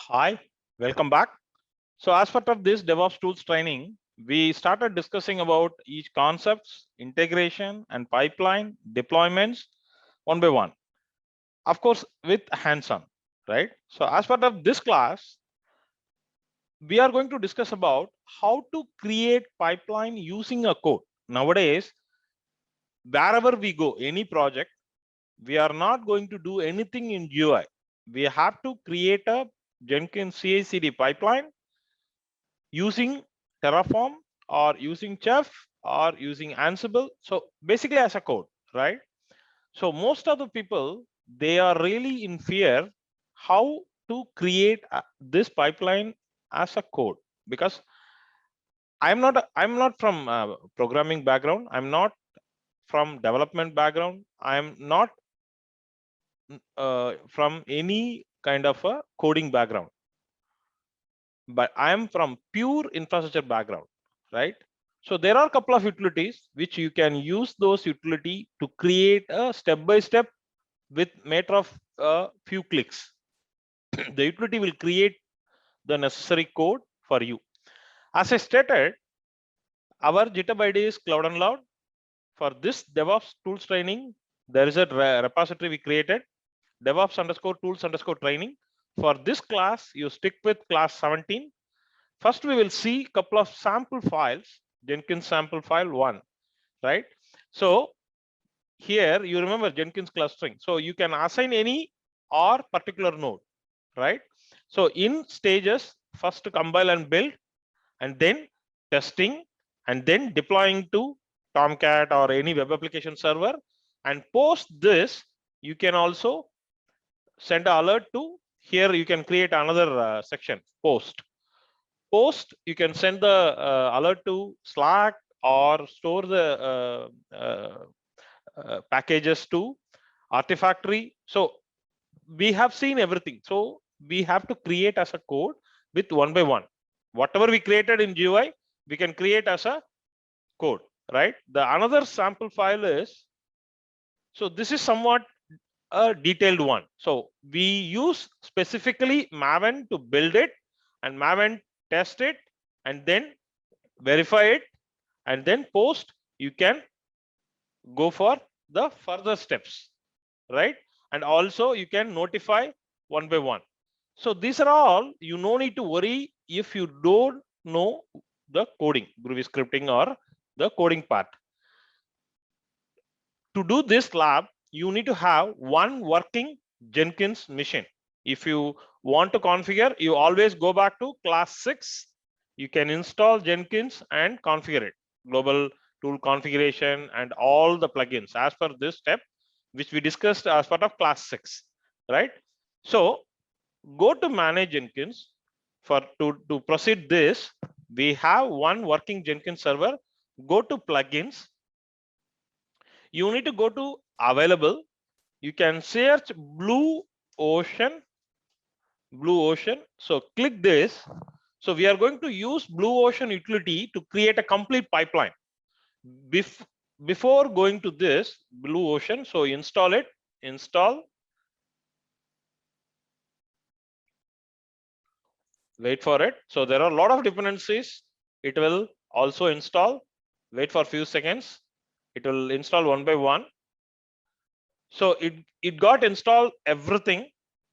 Hi, welcome back. So as part of this DevOps tools training, we started discussing about each concepts, integration and pipeline deployments one by one. Of course, with hands-on, right? So as part of this class, we are going to discuss about how to create pipeline using a code. Nowadays, wherever we go, any project, we are not going to do anything in GUI. We have to create a Jenkins CI/CD pipeline using Terraform or using Chef or using Ansible. So basically as a code, right? So most of the people, they are really in fear how to create this pipeline as a code, because I'm not from programming background. I'm not from development background. I'm not from any kind of a coding background, but I'm from pure infrastructure background, right? So there are a couple of utilities which you can use those utility to create a step-by-step with matter of a few clicks. The utility will create the necessary code for you. As I stated, our GitHub ID is Cloud and Loud. For this DevOps tools training, there is a repository we created, DevOps _tools _training. For this class, you stick with class 17. First, we will see a couple of sample files, Jenkins sample file 1, right? So here you remember Jenkins clustering. So you can assign any or particular node, right? So in stages, first compile and build, and then testing, and then deploying to Tomcat or any web application server. And post this, you can also send an alert to here. You can create another section, post. You can send the alert to Slack or store the packages to Artifactory. So we have seen everything. So we have to create as a code with one by one. Whatever we created in GUI, we can create as a code, right? The another sample file is, so this is somewhat a detailed one. So we use specifically Maven to build it, and Maven test it, and then verify it, and then post. You can go for the further steps, right? And also you can notify one by one. So these are all, you no need to worry if you don't know the coding, Groovy scripting or the coding part. To do this lab, you need to have one working Jenkins machine. If you want to configure, you always go back to class 6. You can install Jenkins and configure it. Global tool configuration and all the plugins as per this step, which we discussed as part of class 6, right? So go to manage Jenkins. To proceed this, we have one working Jenkins server. Go to plugins. You need to go to available. You can search Blue Ocean. So click this. So we are going to use Blue Ocean utility to create a complete pipeline. Before going to this Blue Ocean, so install it. Install. Wait for it. So there are a lot of dependencies. It will also install. Wait for a few seconds. It will install one by one. So it got installed everything,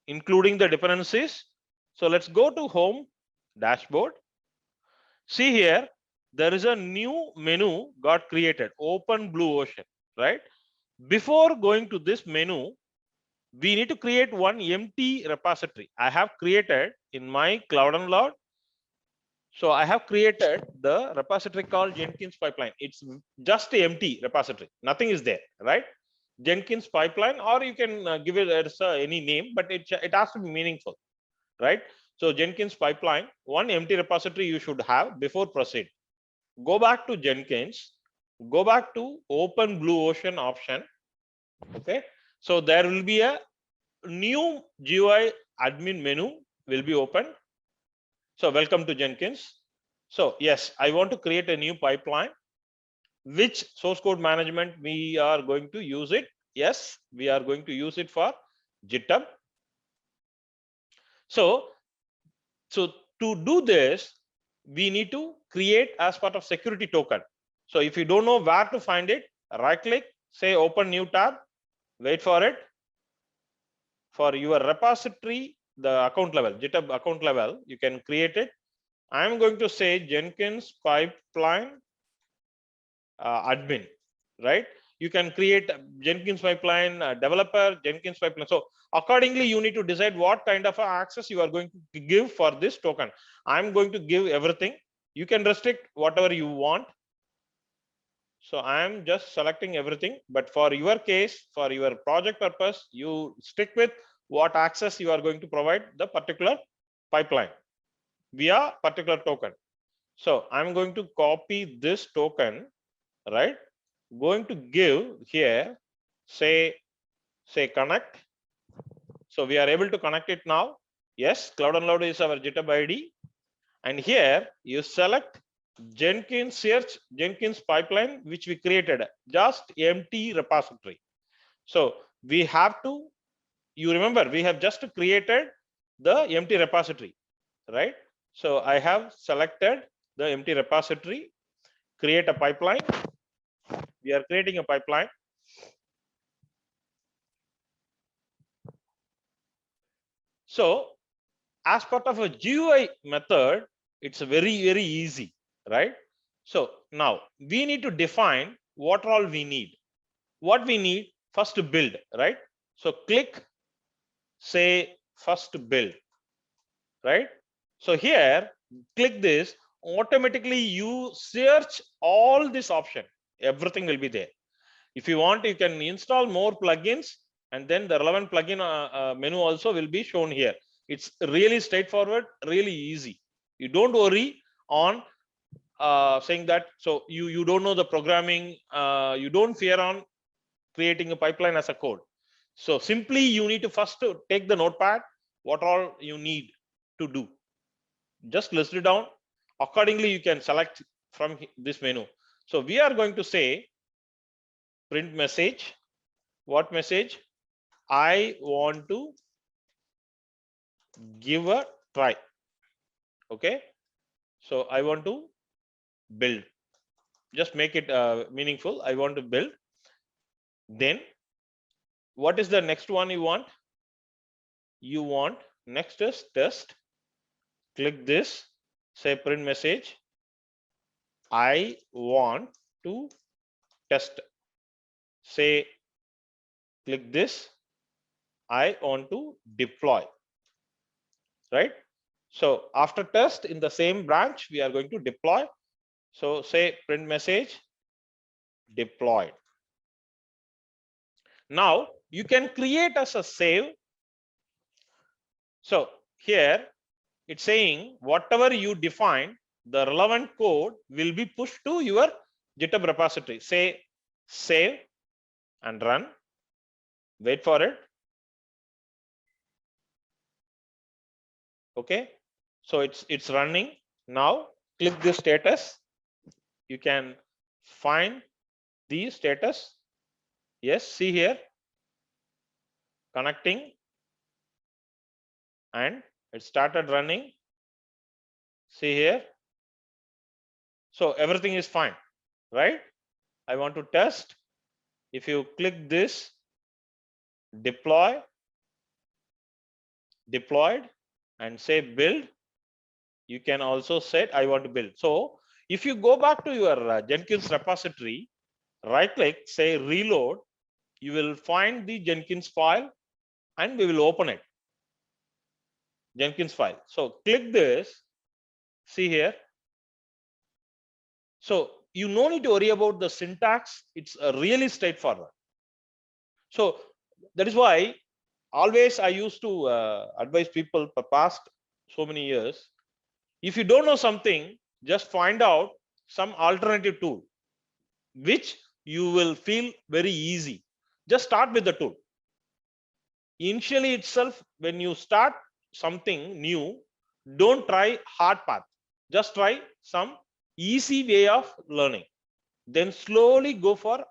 including the dependencies. So let's go to home dashboard. See here, there is a new menu got created, open Blue Ocean, right? Before going to this menu, we need to create one empty repository. I have created in my Cloud and Loud. So I have created the repository called Jenkins pipeline. It's just an empty repository. Nothing is there, right? Jenkins pipeline, or you can give it as any name, but it has to be meaningful, right? So Jenkins pipeline, one empty repository you should have before proceed. Go back to Jenkins, go back to open Blue Ocean option. Okay, so there will be a new GUI admin menu will be open. So welcome to Jenkins. So yes, I want to create a new pipeline. Which source code management we are going to use it? Yes, we are going to use it for GitHub. So So to do this, we need to create as part of security token. So if you don't know where to find it, right click, say open new tab, wait for it. For your repository, the account level, GitHub account level, you can create it. I'm going to say Jenkins pipeline admin, right? You can create Jenkins pipeline developer, Jenkins pipeline. So accordingly, you need to decide what kind of access you are going to give for this token. I'm going to give everything. You can restrict whatever you want. So I'm just selecting everything, but for your case, for your project purpose, you stick with what access you are going to provide the particular pipeline via particular token. So I'm going to copy this token, right? Going to give here, say connect. So we are able to connect it now. Yes, Cloud Unload is our GitHub ID. And here you select Jenkins search, Jenkins pipeline, which we created, just empty repository. So we have to, you remember, we have just created the empty repository, right? So I have selected the empty repository, create a pipeline. We are creating a pipeline. So as part of a GUI method, it's very, very easy, right? So now we need to define what all we need. What we need first to build, right? So click, say first build, right? So here, click this, automatically you search all this option, everything will be there. If you want, you can install more plugins, and then the relevant plugin menu also will be shown here. It's really straightforward, really easy. You don't worry on saying that, so you don't know the programming, you don't fear on creating a pipeline as a code. So simply you need to first to take the notepad, what all you need to do. Just list it down. Accordingly, you can select from this menu. So we are going to say print message. What message? I want to give a try. Okay. So I want to build. Just make it meaningful. I want to build. Then what is the next one you want? You want next is test. Click this, say print message. I want to test. Say, click this. I want to deploy, right? So after test in the same branch, we are going to deploy. So say print message deployed. Now you can create as a save. So here it's saying whatever you define, the relevant code will be pushed to your GitHub repository. Say save and run. Wait for it. Okay. So it's running. Now click the status. You can find the status. Yes, see here, connecting, and it started running. See here. So everything is fine, right? I want to test. If you click this, deploy, deployed, and say build, you can also set I want to build. So if you go back to your Jenkins repository, right click, say reload, you will find the Jenkins file and we will open it. Jenkins file. So click this, see here. So you no need to worry about the syntax. It's really straightforward. So that is why always I used to advise people for past so many years. If you don't know something, just find out some alternative tool, which you will feel very easy. Just start with the tool. Initially itself, when you start something new, don't try hard path. Just try some easy way of learning. Then slowly go for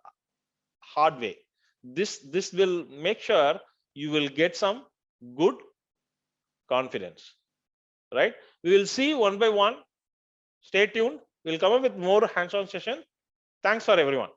hard way. This will make sure you will get some good confidence. right? We will see one by one. Stay tuned. We'll come up with more hands-on session. Thanks for everyone.